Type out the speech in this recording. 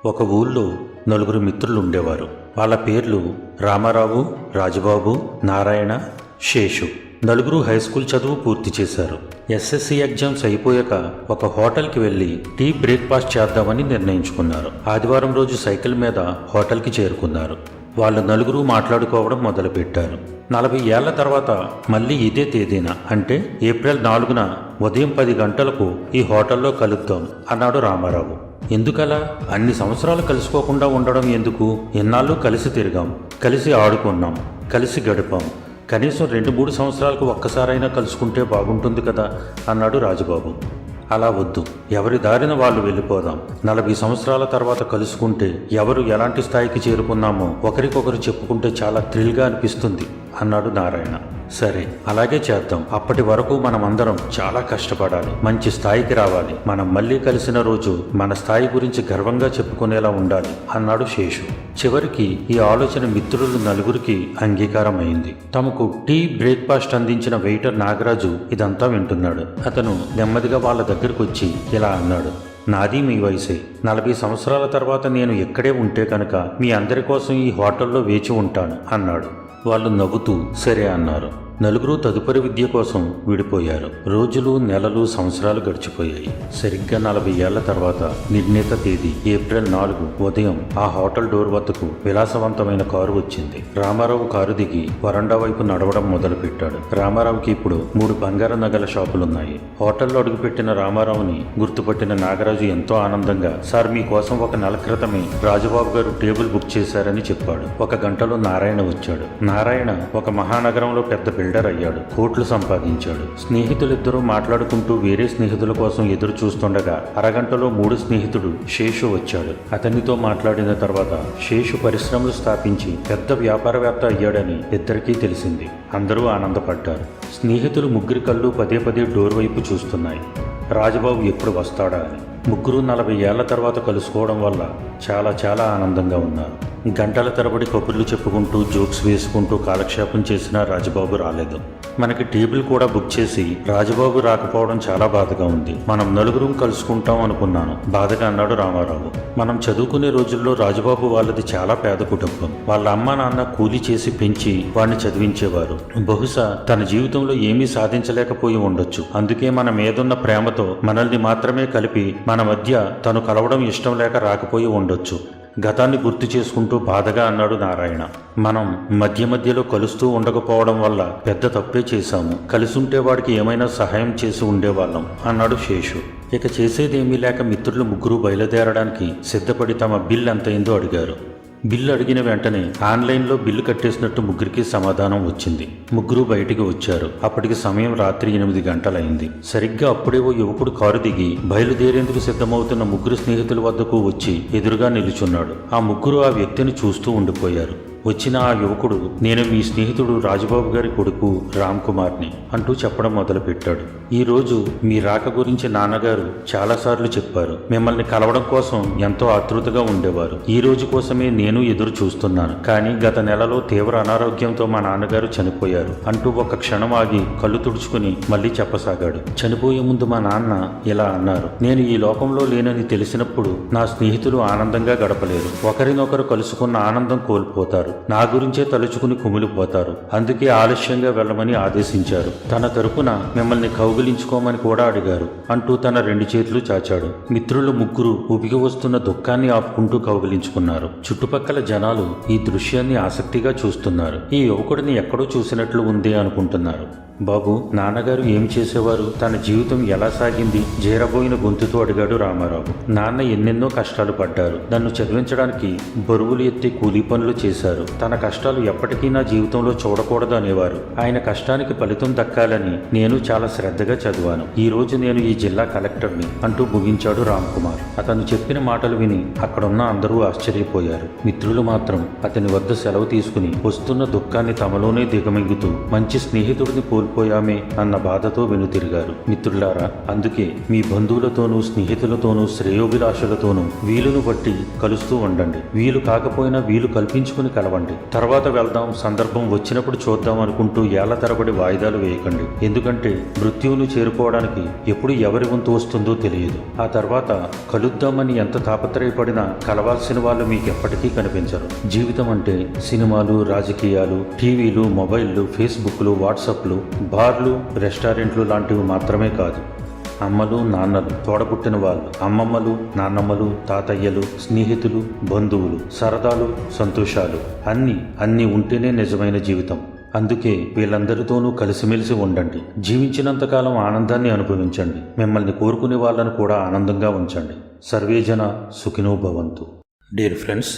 ఒక ఊళ్ళో నలుగురు మిత్రులు ఉండేవారు. వాళ్ళ పేర్లు రామారావు, రాజబాబు, నారాయణ, శేషు. నలుగురు హై స్కూల్ చదువు పూర్తి చేశారు. ఎస్ఎస్సి ఎగ్జామ్స్ అయిపోయాక ఒక హోటల్కి వెళ్ళి టీ బ్రేక్ఫాస్ట్ చేద్దామని నిర్ణయించుకున్నారు. ఆదివారం రోజు సైకిల్ మీద హోటల్కి చేరుకున్నారు. వాళ్ళు నలుగురు మాట్లాడుకోవడం మొదలుపెట్టారు. 40 ఏళ్ల తర్వాత మళ్ళీ ఇదే తేదీన అంటే ఏప్రిల్ 4న ఉదయం 10 గంటలకు ఈ హోటల్లో కలుద్దాం అన్నాడు రామారావు. ఎందుకలా? అన్ని సంవత్సరాలు కలుసుకోకుండా ఉండడం ఎందుకు? ఎన్నాళ్ళు కలిసి తిరిగాం, కలిసి ఆడుకున్నాం, కలిసి గడిపాం. కనీసం 2-3 సంవత్సరాలకు ఒక్కసారైనా కలుసుకుంటే బాగుంటుంది కదా అన్నాడు రాజబాబు. అలా వద్దు, ఎవరి దారిన వాళ్ళు వెళ్ళిపోదాం. 40 సంవత్సరాల తర్వాత కలుసుకుంటే ఎవరు ఎలాంటి స్థాయికి చేరుకున్నామో ఒకరికొకరు చెప్పుకుంటే చాలా థ్రిల్గా అనిపిస్తుంది అన్నాడు నారాయణ. సరే, అలాగే చేద్దాం. అప్పటి వరకు మనమందరం చాలా కష్టపడాలి, మంచి స్థాయికి రావాలి. మనం మళ్ళీ కలిసిన రోజు మన స్థాయి గురించి గర్వంగా చెప్పుకునేలా ఉండాలి అన్నాడు శేషు. చివరికి ఈ ఆలోచన మిత్రులు నలుగురికి అంగీకారం అయింది. తమకు టీ బ్రేక్ఫాస్ట్ అందించిన వెయిటర్ నాగరాజు ఇదంతా వింటున్నాడు. అతను నెమ్మదిగా వాళ్ళ దగ్గరకు వచ్చి ఇలా అన్నాడు. నాది మీ వయసే. 40 సంవత్సరాల తర్వాత నేను ఎక్కడే ఉంటే కనుక మీ అందరి కోసం ఈ హోటల్లో వేచి ఉంటాను అన్నాడు. వాళ్ళు నవ్వుతూ సరే అన్నారు. నలుగురు తదుపరి విద్య కోసం విడిపోయారు. రోజులు, నెలలు, సంవత్సరాలు గడిచిపోయాయి. సరిగ్గా 40 ఏళ్ల తర్వాత నిర్ణీత తేదీ ఏప్రిల్ 4 ఉదయం ఆ హోటల్ డోర్ వద్దకు విలాసవంతమైన కారు వచ్చింది. రామారావు కారు దిగి వరండా వైపు నడవడం మొదలుపెట్టాడు. రామారావుకి ఇప్పుడు 3 బంగారు నగల షాపులున్నాయి. హోటల్లో అడుగుపెట్టిన రామారావుని గుర్తుపట్టిన నాగరాజు ఎంతో ఆనందంగా, సార్, మీకోసం ఒక నెల క్రితమే రాజబాబు గారు టేబుల్ బుక్ చేశారని చెప్పాడు. 1 గంటలో నారాయణ వచ్చాడు. నారాయణ ఒక మహానగరంలో పెద్ద బిల్డర్ అయ్యాడు. కోట్లు సంపాదించాడు. స్నేహితులిద్దరూ మాట్లాడుకుంటూ వేరే స్నేహితుల కోసం ఎదురు చూస్తుండగా అరగంటలో 3 స్నేహితుడు శేషు వచ్చాడు. అతనితో మాట్లాడిన తర్వాత శేషు పరిశ్రమలు స్థాపించి పెద్ద వ్యాపారవేత్త అయ్యాడని ఇద్దరికీ తెలిసింది. అందరూ ఆనందపడ్డారు. స్నేహితులు ముగ్గురి కళ్ళు పదే పదే డోర్ వైపు చూస్తున్నాయి. రాజబాబు ఎప్పుడు వస్తాడా అని. ముగ్గురు 40 ఏళ్ల తర్వాత కలుసుకోవడం వల్ల చాలా చాలా ఆనందంగా ఉన్నారు. గంటల తరబడి కబుర్లు చెప్పుకుంటూ జోక్స్ వేసుకుంటూ కాలక్షేపం చేసినా రాజబాబు రాలేదు. మనకి టేబుల్ కూడా బుక్ చేసి రాజబాబు రాకపోవడం చాలా బాధగా ఉంది. మనం నలుగురం కలుసుకుంటాం అనుకున్నాను, బాధగా అన్నాడు రామారావు. మనం చదువుకునే రోజుల్లో రాజబాబు వాళ్ళది చాలా పేద కుటుంబం. వాళ్ళ అమ్మ నాన్న కూలీ చేసి పెంచి వాడిని చదివించేవారు. బహుశా తన జీవితంలో ఏమీ సాధించలేకపోయి ఉండొచ్చు. అందుకే మన మీదున్న ప్రేమతో మనల్ని మాత్రమే కలిపి మన మధ్య తను కలవడం ఇష్టం లేక రాకపోయి ఉండొచ్చు. గతాన్ని గుర్తు చేసుకుంటూ బాధగా అన్నాడు నారాయణ. మనం మధ్య మధ్యలో కలుస్తూ ఉండకపోవడం వల్ల పెద్ద తప్పే చేశాము. కలిసుంటే వాడికి ఏమైనా సహాయం చేసి ఉండేవాళ్ళం అన్నాడు శేషు. ఇక చేసేదేమీ లేక మిత్రులు ముగ్గురు బయలుదేరడానికి సిద్ధపడి తమ బిల్ ఎంతైందో అడిగారు. బిల్లు అడిగిన వెంటనే ఆన్లైన్లో బిల్లు కట్టేసినట్టు ముగ్గురికి సమాధానం వచ్చింది. ముగ్గురు బయటికి వచ్చారు. అప్పటికి సమయం రాత్రి 8 గంటలైంది. సరిగ్గా అప్పుడే ఓ యువకుడు కారు దిగి బయలుదేరేందుకు సిద్ధమవుతున్న ముగ్గురు స్నేహితుల వద్దకు వచ్చి ఎదురుగా నిలుచున్నాడు. ఆ ముగ్గురు ఆ వ్యక్తిని చూస్తూ ఉండిపోయారు. వచ్చిన ఆ యువకుడు, నేను మీ స్నేహితుడు రాజబాబు గారి కొడుకు రామ్ కుమార్ని అంటూ చెప్పడం మొదలుపెట్టాడు. ఈరోజు మీ రాక గురించి నాన్నగారు చాలాసార్లు చెప్పారు. మిమ్మల్ని కలవడం కోసం ఎంతో ఆతృతగా ఉండేవారు. ఈ రోజు కోసమే నేను ఎదురు చూస్తున్నాను. కానీ గత నెలలో తీవ్ర అనారోగ్యంతో మా నాన్నగారు చనిపోయారు అంటూ ఒక క్షణం ఆగి కళ్ళు తుడుచుకుని మళ్ళీ చెప్పసాగాడు. చనిపోయే ముందు మా నాన్న ఇలా అన్నారు. నేను ఈ లోకంలో లేనని తెలిసినప్పుడు నా స్నేహితులు ఆనందంగా గడపలేరు. ఒకరినొకరు కలుసుకున్న ఆనందం కోల్పోతారు. నా గురించే తలుచుకుని కుమిలిపోతారు. అందుకే ఆలస్యంగా వెళ్ళమని ఆదేశించారు. తన తరపున మిమ్మల్ని కౌగిలించుకోమని కూడా అడిగారు అంటూ తన 2 చేతులు చాచాడు. మిత్రులు ముగ్గురు ఉబికి వస్తున్న దుఃఖాన్ని ఆపుకుంటూ కౌగిలించుకున్నారు. చుట్టుపక్కల జనాలు ఈ దృశ్యాన్ని ఆసక్తిగా చూస్తున్నారు. ఈ యువకుడిని ఎక్కడో చూసినట్లు ఉంది అనుకుంటున్నారు. బాబు, నాన్నగారు ఏం చేసేవారు? తన జీవితం ఎలా సాగింది? జీరబోయిన గొంతుతో అడిగాడు రామారావు. నాన్న ఎన్నెన్నో కష్టాలు పడ్డారు. నన్ను చదివించడానికి బరువులు ఎత్తి కూలీ పనులు చేశారు. తన కష్టాలు ఎప్పటికీ నా జీవితంలో చూడకూడదు అనేవారు. ఆయన కష్టానికి ఫలితం దక్కాలని నేను చాలా శ్రద్ధగా చదివాను. ఈ రోజు నేను ఈ జిల్లా కలెక్టర్ని అంటూ ముగించాడు రామ్ కుమార్. అతను చెప్పిన మాటలు విని అక్కడున్న అందరూ ఆశ్చర్యపోయారు. మిత్రులు మాత్రం అతని వద్ద సెలవు తీసుకుని వస్తున్న దుఃఖాన్ని తమలోనే దిగమింగుతూ మంచి స్నేహితుడిని కోల్పోయామే అన్న బాధతో వెనుతిరిగారు. మిత్రులారా, అందుకే మీ బంధువులతోనూ స్నేహితులతోనూ శ్రేయోభిలాషులతోనూ వీలును బట్టి కలుస్తూ ఉండండి. వీలు కాకపోయినా వీలు కల్పించుకుని కలవండి. తర్వాత వెళ్దాం, సందర్భం వచ్చినప్పుడు చూద్దాం అనుకుంటూ ఏళ్ల తరబడి వాయిదాలు వేయకండి. ఎందుకంటే మృత్యువును చేరుకోవడానికి ఎప్పుడు ఎవరి వంతు వస్తుందో తెలియదు. ఆ తర్వాత కలుద్దామని ఎంత తాపత్రయపడినా కలవాల్సిన వాళ్ళు మీకు ఎప్పటికీ కనిపించరు. జీవితం అంటే సినిమాలు, రాజకీయాలు, టీవీలు, మొబైల్లు, ఫేస్బుక్లు, వాట్సాప్లు, బార్లు, రెస్టారెంట్లు లాంటివి మాత్రమే కాదు. అమ్మలు, నాన్నలు, తోడపుట్టిన వాళ్ళు, అమ్మమ్మలు, నాన్నమ్మలు, తాతయ్యలు, స్నేహితులు, బంధువులు, సరదాలు, సంతోషాలు అన్నీ ఉంటేనే నిజమైన జీవితం. అందుకే వీళ్ళందరితోనూ కలిసిమెలిసి ఉండండి. జీవించినంతకాలం ఆనందాన్ని అనుభవించండి. మిమ్మల్ని కోరుకునే వాళ్ళను కూడా ఆనందంగా ఉంచండి. సర్వేజన సుఖినో భవంతు. Dear friends,